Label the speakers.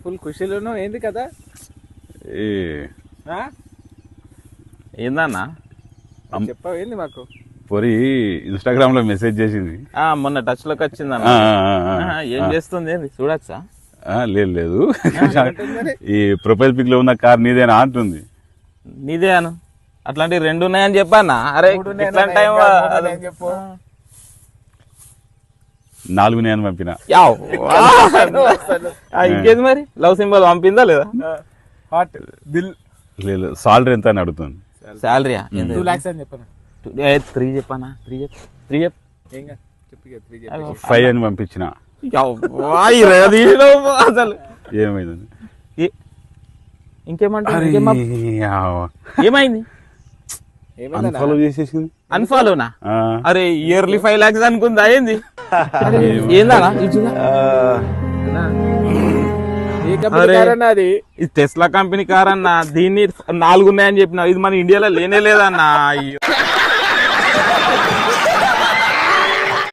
Speaker 1: Full ఖుషీలోను ఏంది కదా
Speaker 2: ఏందన్నా
Speaker 1: చెప్పావు ఏంది మాకు
Speaker 3: పొరి ఇన్స్టాగ్రామ్ లో మెసేజ్ చేసింది.
Speaker 2: మొన్న టచ్ లోకి వచ్చిందన్న. ఏం చేస్తుంది ఏంది చూడచ్చా?
Speaker 3: లేదు ఈ ప్రొఫైల్ పిక్ లో ఉన్న కార్ నీదేనా అంటుంది.
Speaker 2: నీదే అను. అట్లాంటివి 2 ఉన్నాయని చెప్పానా? అరే ఇట్లాంటి టైం
Speaker 1: చెప్పు
Speaker 3: 4 ఉన్నాయని పంపిన.
Speaker 2: ఇంకేది మరి లవ్ సింబల్ పంపిందా లేదా?
Speaker 1: హాట్ దిల్
Speaker 3: లేదు సాలరీ ఎంత అని అడుగుతుంది.
Speaker 2: శాలరీ
Speaker 1: 2 lakhs అని చెప్పాను.
Speaker 2: 3 చెప్పానా? 3 చెప్పు.
Speaker 3: 5 అని పంపించిన.
Speaker 2: అసలు
Speaker 3: ఏమైంది?
Speaker 2: ఇంకేమంటారు? ఏమైంది?
Speaker 3: అన్ఫాలో చేసేసింది.
Speaker 2: అన్ఫాలోనా? అరే ఇయర్లీ 5 lakhs అనుకుందా ఏంది? ఏందా
Speaker 1: అది
Speaker 2: టెస్లా కంపెనీ కార్ అన్న. దీన్ని 4 ఉన్నాయని చెప్పిన. ఇది మన ఇండియాలో లేనే లేదన్నా.